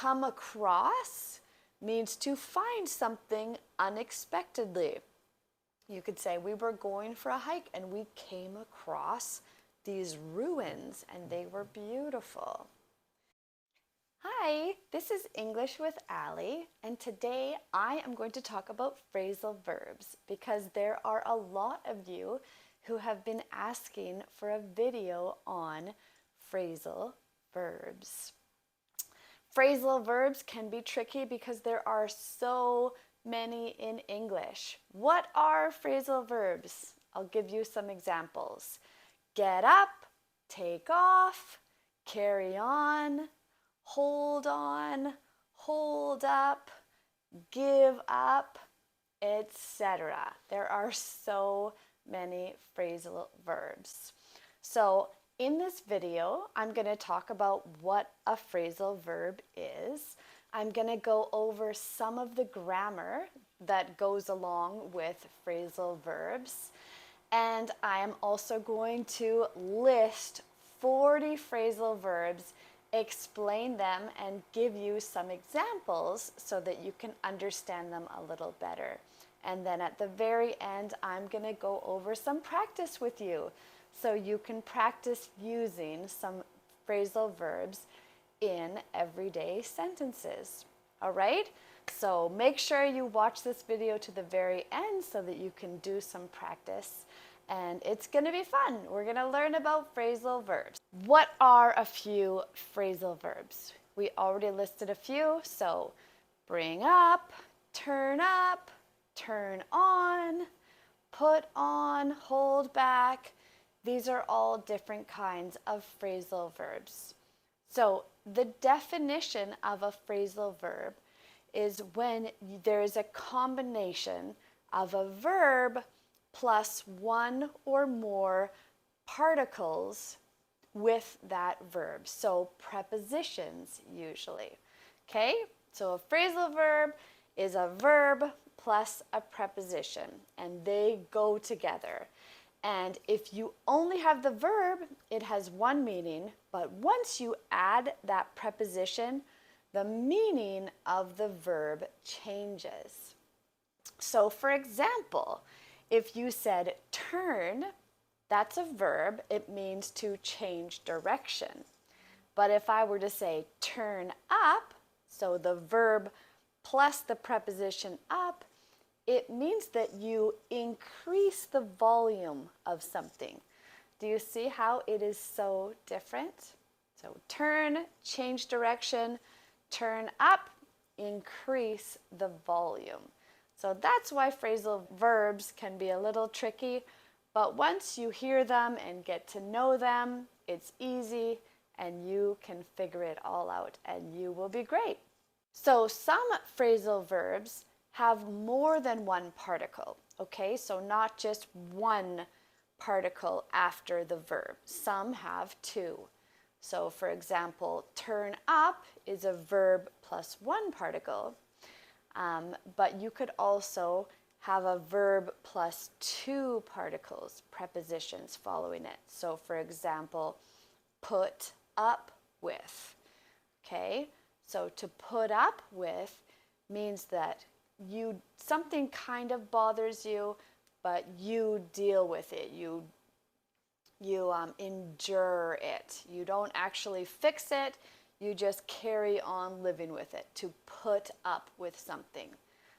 come across means to find something unexpectedly. You could say we were going for a hike and we came across these ruins and they were beautiful. Hi, this is English with Allie, and today I am going to talk about phrasal verbs because there are a lot of you who have been asking for a video on phrasal verbs. Phrasal verbs can be tricky because there are so many in English. What are phrasal verbs? I'll give you some examples. Get up, take off, carry on, hold up, give up, etc. There are so many phrasal verbs. So in this video, I'm going to talk about what a phrasal verb is. I'm going to go over some of the grammar that goes along with phrasal verbs. And I am also going to list 40 phrasal verbs, explain them, and give you some examples so that you can understand them a little better. And then at the very end, I'm going to go over some practice with you so you can practice using some phrasal verbs in everyday sentences. All right? So make sure you watch this video to the very end so that you can do some practice. And it's going to be fun. We're going to learn about phrasal verbs. What are a few phrasal verbs? We already listed a few. So bring up, turn on, put on, hold back. These are all different kinds of phrasal verbs. So the definition of a phrasal verb is when there is a combination of a verb plus one or more particles with that verb. So prepositions usually. Okay? So a phrasal verb is a verb plus a preposition, and they go together. And if you only have the verb, it has one meaning, but once you add that preposition, the meaning of the verb changes. So for example, if you said turn, that's a verb. It means to change direction. But if I were to say turn up, so the verb plus the preposition up, it means that you increase the volume of something. Do you see how it is so different? So turn, change direction, turn up, increase the volume. So that's why phrasal verbs can be a little tricky, but once you hear them and get to know them, it's easy and you can figure it all out and you will be great. So some phrasal verbs have more than one particle, okay? So not just one particle after the verb. Some have two. So for example, turn up is a verb plus one particle, but you could also have a verb plus two particles, prepositions following it. So for example, put up with, okay? So to put up with means that something kind of bothers you, but you deal with it. You endure it. You don't actually fix it. You just carry on living with it. To put up with something.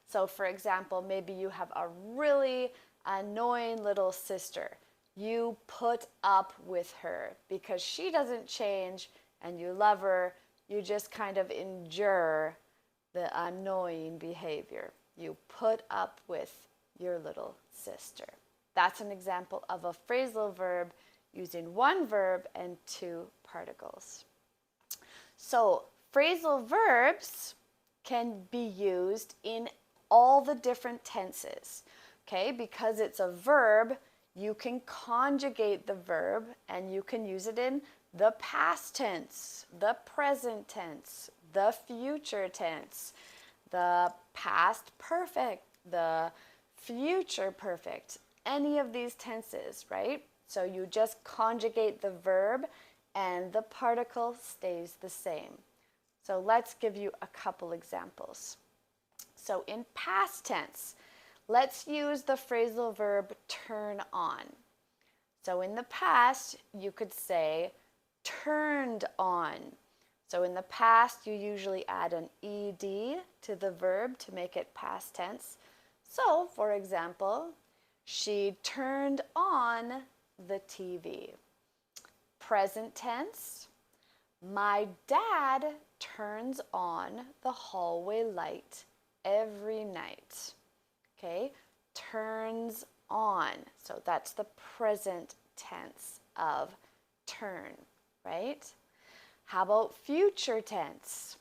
So for example, maybe you have a really annoying little sister. You put up with her because she doesn't change and you love her. You just kind of endure the annoying behavior. You put up with your little sister. That's an example of a phrasal verb using one verb and two particles. So phrasal verbs can be used in all the different tenses. Okay, because it's a verb, you can conjugate the verb and you can use it in the past tense, the present tense, the future tense, the past perfect, the future perfect, any of these tenses, right? So you just conjugate the verb and the particle stays the same. So let's give you a couple examples. So in past tense, let's use the phrasal verb turn on. So in the past, you could say turned on. So in the past, you usually add an ed to the verb to make it past tense. So, for example, she turned on the TV. Present tense, my dad turns on the hallway light every night. Okay, turns on. So that's the present tense of turn, right? How about future tense?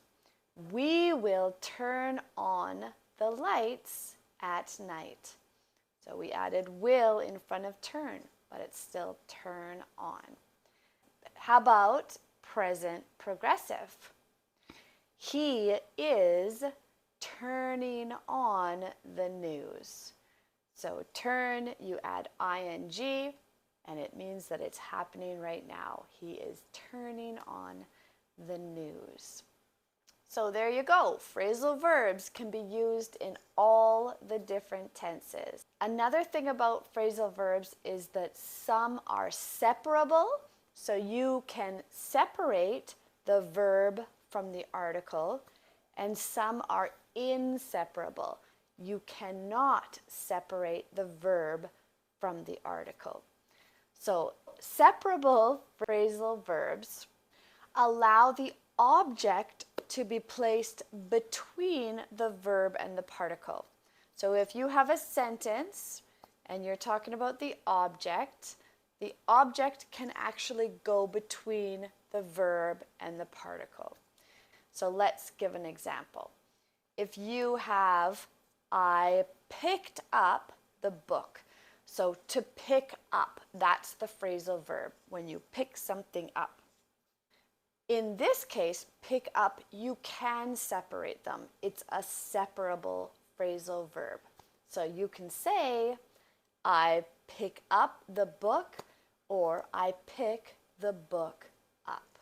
We will turn on the lights at night. So we added will in front of turn, but it's still turn on. How about present progressive? He is turning on the news. So turn, you add ing, and it means that it's happening right now. He is turning on the news. So there you go. Phrasal verbs can be used in all the different tenses. Another thing about phrasal verbs is that some are separable, so you can separate the verb from the article, and some are inseparable. You cannot separate the verb from the article. So separable phrasal verbs allow the object to be placed between the verb and the particle. So if you have a sentence and you're talking about the object can actually go between the verb and the particle. So let's give an example. If you have, I picked up the book. So to pick up, that's the phrasal verb, when you pick something up. In this case, pick up, you can separate them. It's a separable phrasal verb. So you can say, I pick up the book, or I pick the book up.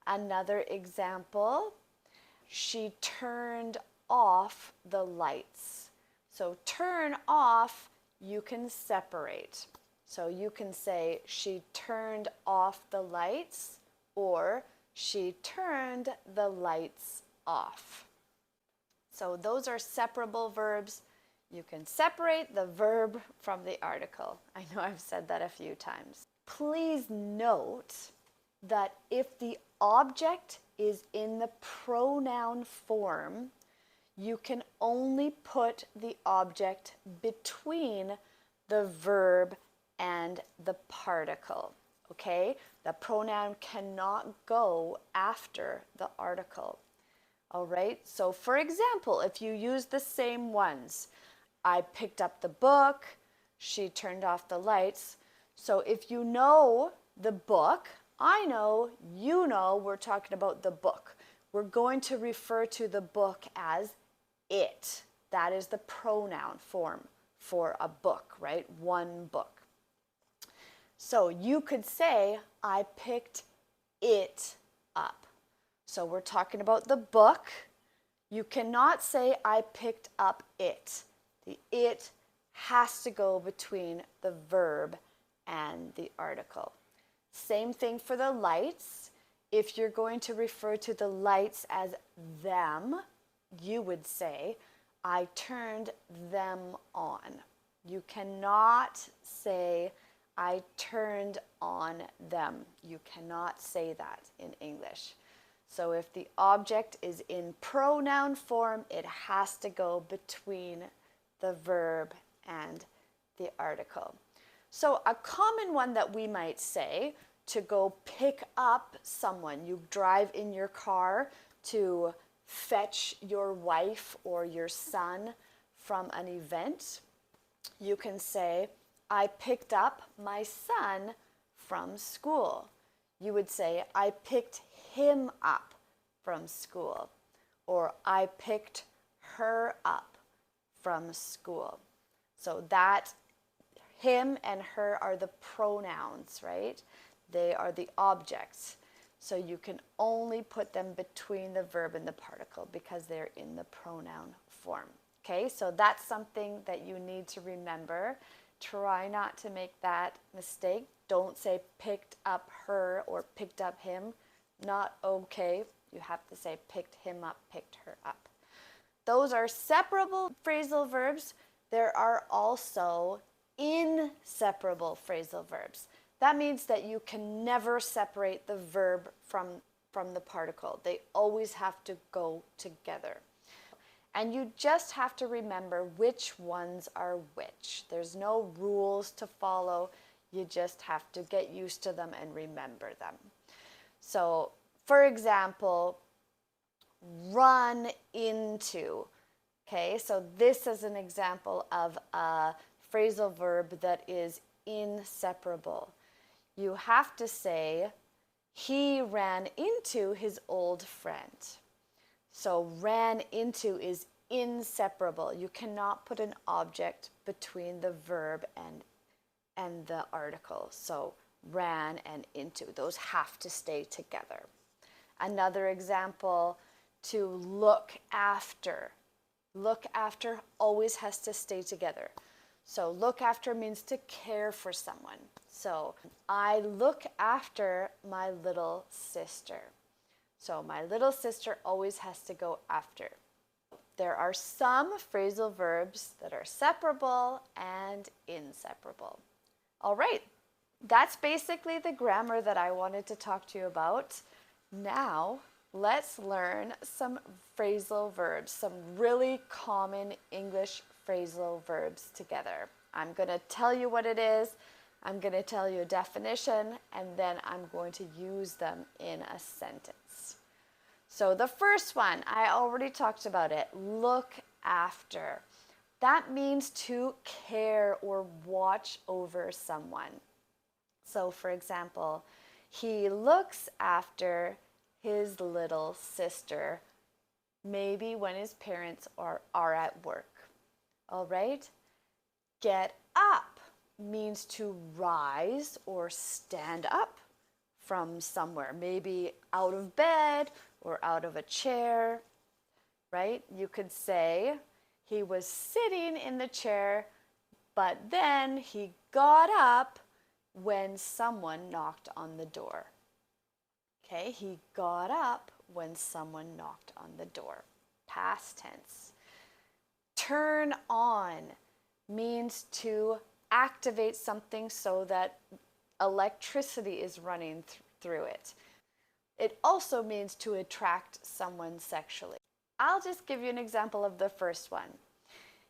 Another example, she turned off the lights. So turn off, you can separate. So you can say, she turned off the lights, or she turned the lights off. So those are separable verbs. You can separate the verb from the article. I know I've said that a few times. Please note that if the object is in the pronoun form, you can only put the object between the verb and the particle, okay? The pronoun cannot go after the article, all right? So for example, if you use the same ones, I picked up the book, she turned off the lights. So if you know the book, I know, you know, we're talking about the book. We're going to refer to the book as it. That is the pronoun form for a book, right? One book. So you could say, I picked it up. So we're talking about the book. You cannot say, I picked up it. The it has to go between the verb and the article. Same thing for the lights. If you're going to refer to the lights as them, you would say, I turned them on. You cannot say, I turned on them. You cannot say that in English. So if the object is in pronoun form, it has to go between the verb and the article. So a common one that we might say to go pick up someone, you drive in your car to fetch your wife or your son from an event, you can say, I picked up my son from school. You would say, I picked him up from school, or I picked her up from school. So that him and her are the pronouns, right? They are the objects. So you can only put them between the verb and the particle because they're in the pronoun form. Okay, so that's something that you need to remember. Try not to make that mistake. Don't say picked up her or picked up him. Not okay. You have to say picked him up, picked her up. Those are separable phrasal verbs. There are also inseparable phrasal verbs. That means that you can never separate the verb from the particle. They always have to go together. And you just have to remember which ones are which. There's no rules to follow. You just have to get used to them and remember them. So, for example, run into. Okay, so this is an example of a phrasal verb that is inseparable. You have to say, he ran into his old friend. So ran into is inseparable. You cannot put an object between the verb and the article. So ran and into, those have to stay together. Another example, to look after. Look after always has to stay together. So look after means to care for someone. So I look after my little sister. So my little sister always has to go after. There are some phrasal verbs that are separable and inseparable. All right, that's basically the grammar that I wanted to talk to you about. Now, let's learn some phrasal verbs, some really common English phrasal verbs together. I'm going to tell you what it is, I'm going to tell you a definition, and then I'm going to use them in a sentence. So the first one, I already talked about it, look after. That means to care or watch over someone. So for example, he looks after his little sister, maybe when his parents are at work. All right? Get up means to rise or stand up from somewhere, maybe out of bed or out of a chair, right? You could say he was sitting in the chair, but then he got up when someone knocked on the door. Okay, he got up when someone knocked on the door. Past tense. Turn on means to activate something so that electricity is running through it. It also means to attract someone sexually. I'll just give you an example of the first one.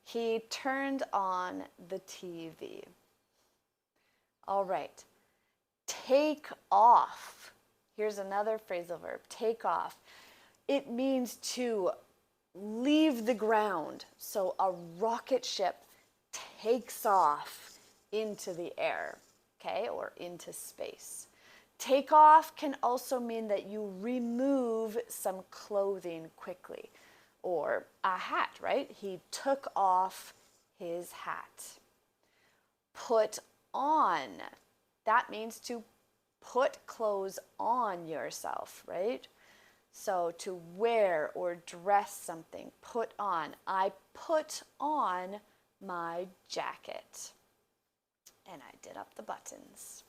He turned on the TV. All right. Take off. Here's another phrasal verb, take off. It means to leave the ground. So a rocket ship takes off into the air, okay, or into space. Take off can also mean that you remove some clothing quickly, or a hat, right? He took off his hat. Put on, that means to put clothes on yourself, right? So to wear or dress something, put on. I put on my jacket. And I did up the buttons.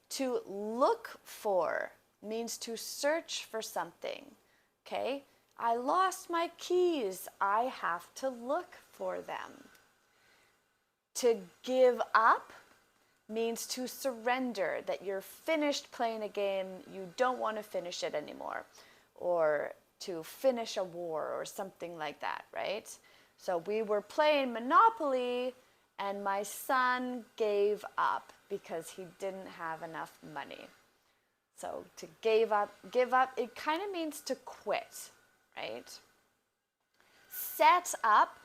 To look for means to search for something, okay? I lost my keys. I have to look for them. To give up means to surrender, that you're finished playing a game, you don't want to finish it anymore, or to finish a war or something like that, right? So we were playing Monopoly and my son gave up because he didn't have enough money. So to give up, it kind of means to quit, right? Set up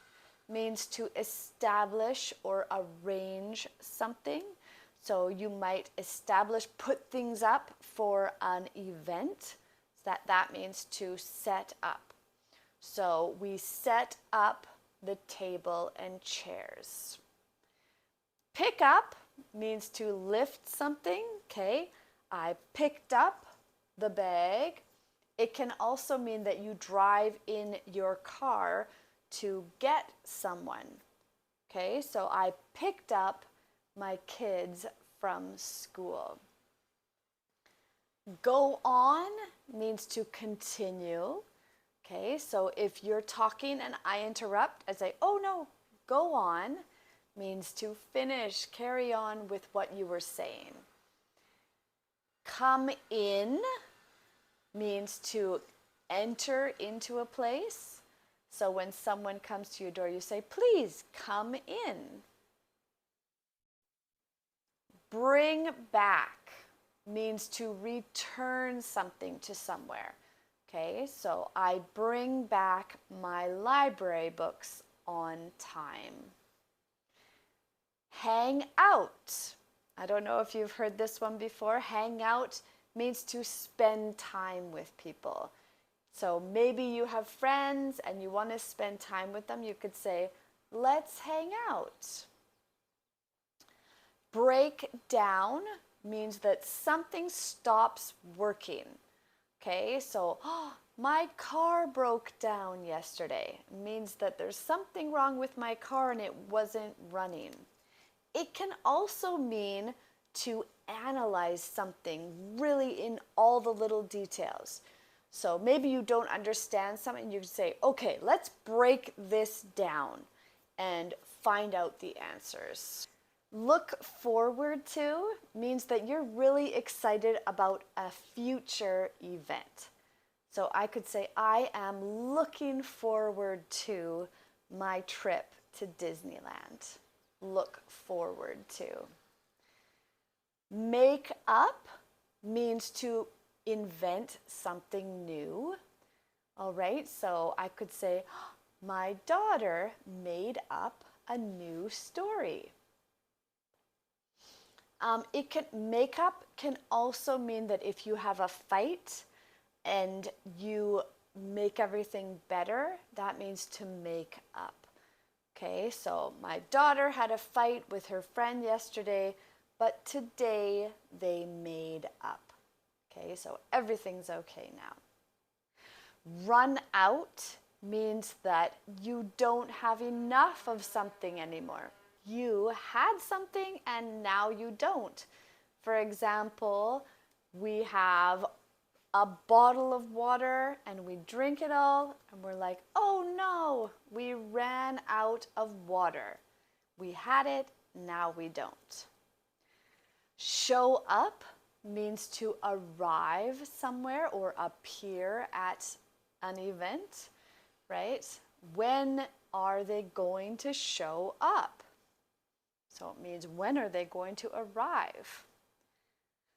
means to establish or arrange something. So you might establish, put things up for an event. That means to set up. So we set up the table and chairs. Pick up means to lift something, okay? I picked up the bag. It can also mean that you drive in your car to get someone. Okay, so I picked up my kids from school. Go on means to continue. Okay, so if you're talking and I interrupt, I say, oh no, go on, means to finish, carry on with what you were saying. Come in means to enter into a place. So when someone comes to your door, you say, please come in. Bring back means to return something to somewhere. Okay, so I bring back my library books on time. Hang out. I don't know if you've heard this one before. Hang out means to spend time with people. So maybe you have friends and you want to spend time with them. You could say, let's hang out. Break down means that something stops working. Okay, so my car broke down yesterday. It means that there's something wrong with my car and it wasn't running. It can also mean to analyze something really in all the little details. So maybe you don't understand something, you can say, okay, let's break this down and find out the answers. Look forward to means that you're really excited about a future event. So I could say, I am looking forward to my trip to Disneyland. Look forward to. Make up means to invent something new. All right, so I could say, my daughter made up a new story. Make up can also mean that if you have a fight and you make everything better, that means to make up. Okay, so my daughter had a fight with her friend yesterday, but today they made up. Okay, so everything's okay now. Run out means that you don't have enough of something anymore. You had something and now you don't. For example, we have a bottle of water and we drink it all and we're like, oh no, we ran out of water. We had it, now we don't. Show up means to arrive somewhere or appear at an event, right? When are they going to show up? So it means when are they going to arrive?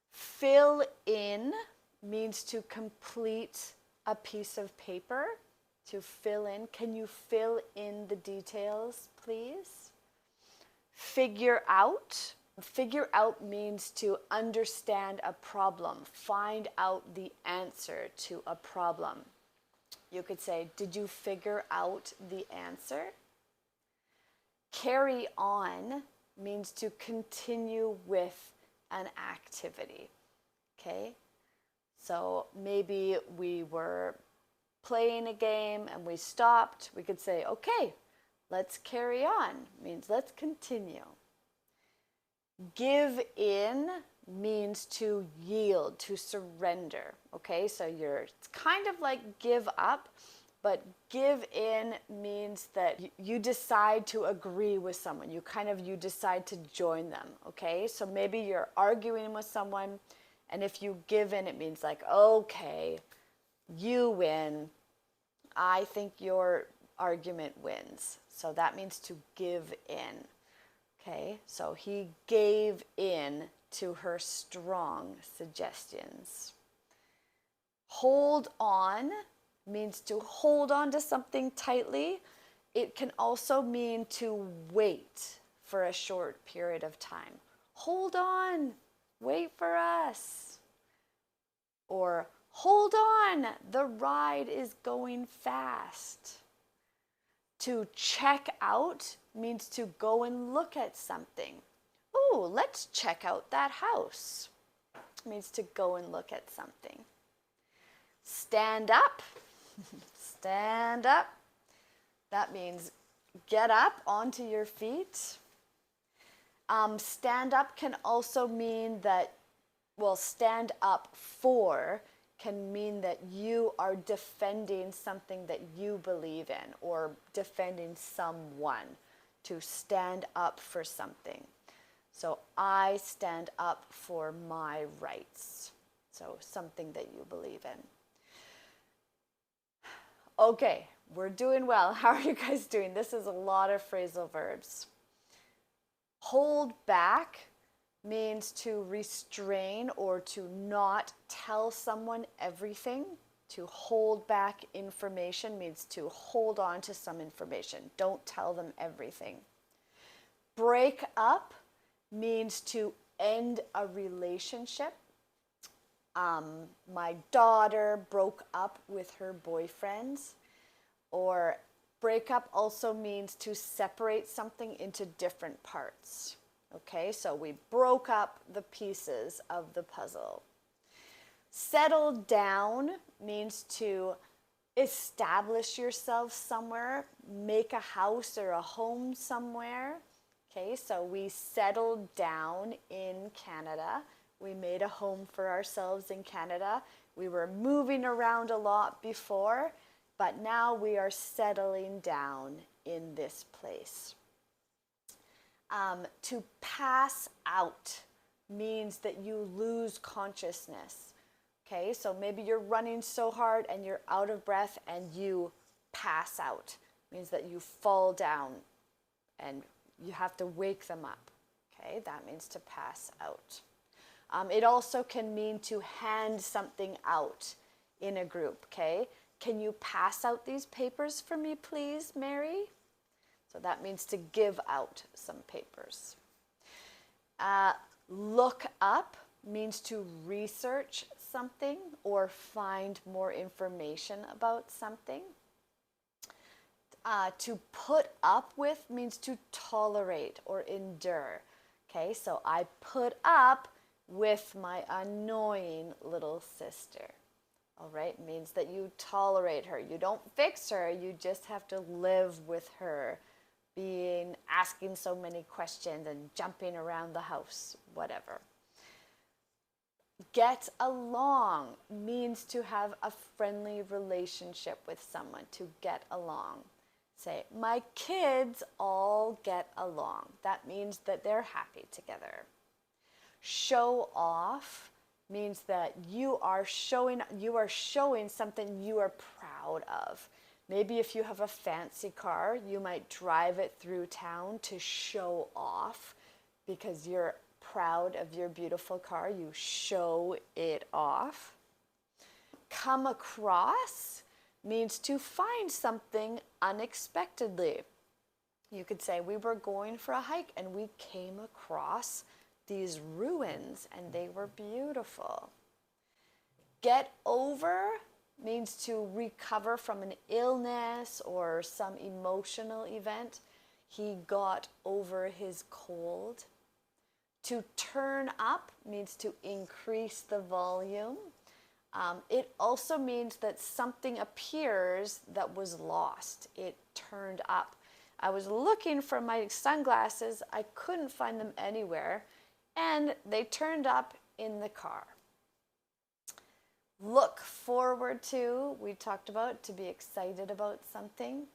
Fill in means to complete a piece of paper, to fill in. Can you fill in the details, please? Figure out. Figure out means to understand a problem, find out the answer to a problem. You could say, did you figure out the answer? Carry on means to continue with an activity. Okay? So maybe we were playing a game and we stopped. We could say, okay, let's carry on. Means let's continue. Give in means to yield, to surrender. Okay, so it's kind of like give up, but give in means that you decide to agree with someone. You decide to join them. Okay, so maybe you're arguing with someone, and if you give in, it means like, okay, you win. I think your argument wins. So that means to give in. Okay, so he gave in to her strong suggestions. Hold on means to hold on to something tightly. It can also mean to wait for a short period of time. Hold on, wait for us. Or hold on, the ride is going fast. To check out means to go and look at something. Oh, let's check out that house. It means to go and look at something. Stand up. Stand up. That means get up onto your feet. Stand up can also mean that, well, stand up for can mean that you are defending something that you believe in or defending someone, to stand up for something. So I stand up for my rights. So something that you believe in. Okay, we're doing well. How are you guys doing? This is a lot of phrasal verbs. Hold back means to restrain or to not tell someone everything. To hold back information means to hold on to some information. Don't tell them everything. Break up means to end a relationship. My daughter broke up with her boyfriend. Or break up also means to separate something into different parts. Okay, so we broke up the pieces of the puzzle. Settle down means to establish yourself somewhere, make a house or a home somewhere. Okay, so we settled down in Canada. We made a home for ourselves in Canada. We were moving around a lot before, but now we are settling down in this place. To pass out means that you lose consciousness. Okay, so maybe you're running so hard and you're out of breath and you pass out. Means that you fall down and you have to wake them up. Okay, that means to pass out. It also can mean to hand something out in a group. Okay, can you pass out these papers for me, please, Mary? So that means to give out some papers. Look up means to research something or find more information about something. To put up with means to tolerate or endure. Okay, so I put up with my annoying little sister. All right, means that you tolerate her. You don't fix her, you just have to live with her, asking so many questions and jumping around the house, whatever. Get along means to have a friendly relationship with someone, to get along. Say, my kids all get along. That means that they're happy together. Show off means that you are showing something you are proud of. Maybe if you have a fancy car, you might drive it through town to show off because you're proud of your beautiful car. You show it off. Come across means to find something unexpectedly. You could say, we were going for a hike and we came across these ruins and they were beautiful. Get over means to recover from an illness or some emotional event. He got over his cold. To turn up means to increase the volume. It also means that something appears that was lost. It turned up. I was looking for my sunglasses. I couldn't find them anywhere, and they turned up in the car. Look forward to, we talked about, to be excited about something.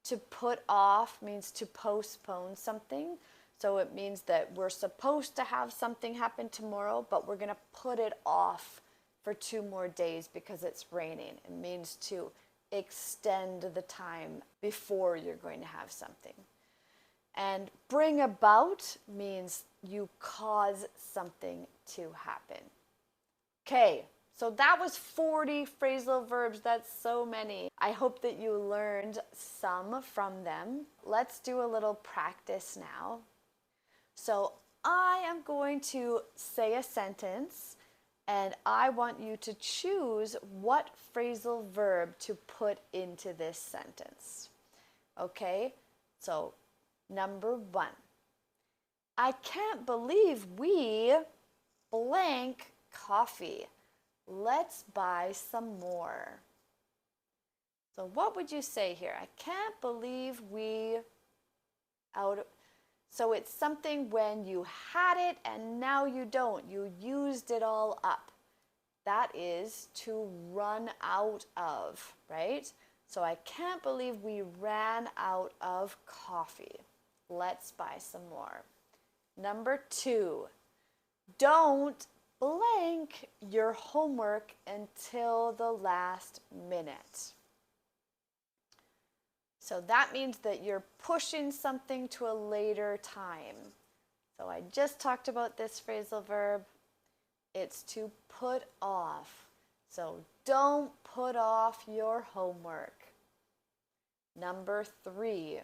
To put off means to postpone something. So it means that we're supposed to have something happen tomorrow, but we're going to put it off for 2 more days because it's raining. It means to extend the time before you're going to have something. And bring about means you cause something to happen. Okay, so that was 40 phrasal verbs. That's so many. I hope that you learned some from them. Let's do a little practice now. So I am going to say a sentence and I want you to choose what phrasal verb to put into this sentence. Okay, so number 1. I can't believe we blank coffee. Let's buy some more. So what would you say here? I can't believe we so it's something when you had it and now you don't. You used it all up. That is to run out of, right? So I can't believe we ran out of coffee. Let's buy some more. Number 2, don't blank your homework until the last minute. So that means that you're pushing something to a later time. So I just talked about this phrasal verb. It's to put off. So don't put off your homework. Number 3,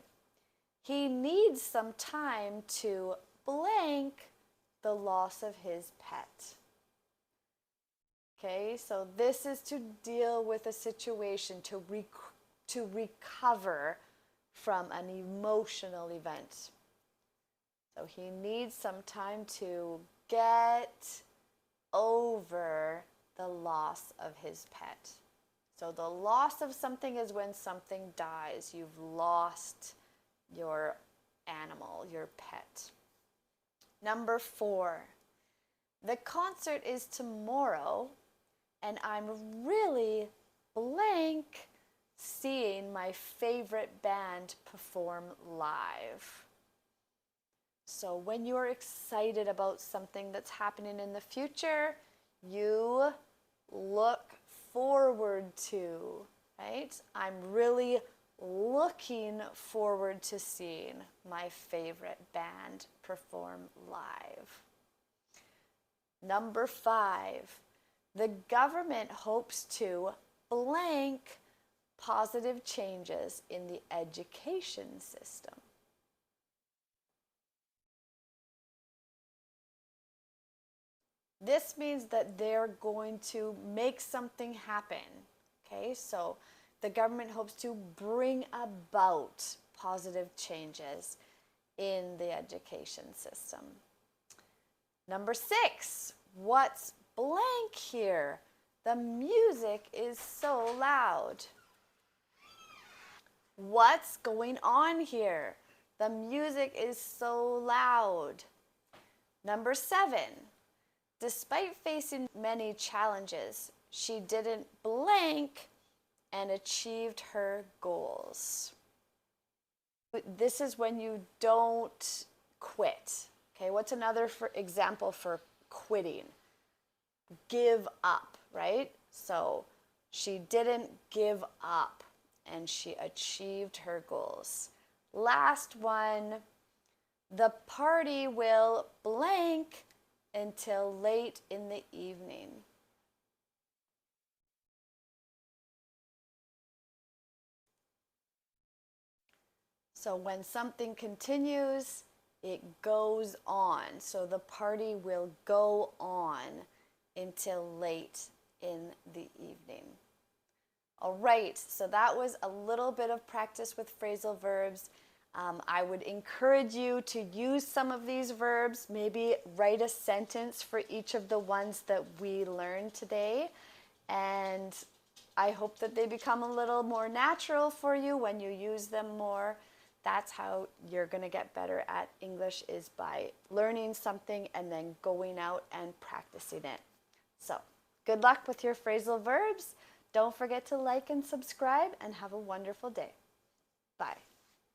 he needs some time to blank the loss of his pet. Okay, so this is to deal with a situation, to recover from an emotional event. So he needs some time to get over the loss of his pet. So the loss of something is when something dies. You've lost your animal, your pet. Number 4, the concert is tomorrow and I'm really blank seeing my favorite band perform live. So when you're excited about something that's happening in the future, you look forward to, right? I'm really looking forward to seeing my favorite band perform live. Number 5, the government hopes to blank positive changes in the education system. This means that they're going to make something happen. Okay, so the government hopes to bring about positive changes in the education system. Number 6, what's blank here? The music is so loud. What's going on here? The music is so loud. Number 7, despite facing many challenges, she didn't blank and achieved her goals. This is when you don't quit. Okay, what's another example for quitting? Give up, right? So she didn't give up and she achieved her goals. Last one, the party will blank until late in the evening. So when something continues, it goes on. So the party will go on until late in the evening. All right, so that was a little bit of practice with phrasal verbs. I would encourage you to use some of these verbs, maybe write a sentence for each of the ones that we learned today. And I hope that they become a little more natural for you when you use them more. That's how you're going to get better at English, is by learning something and then going out and practicing it. So, good luck with your phrasal verbs. Don't forget to like and subscribe and have a wonderful day. Bye.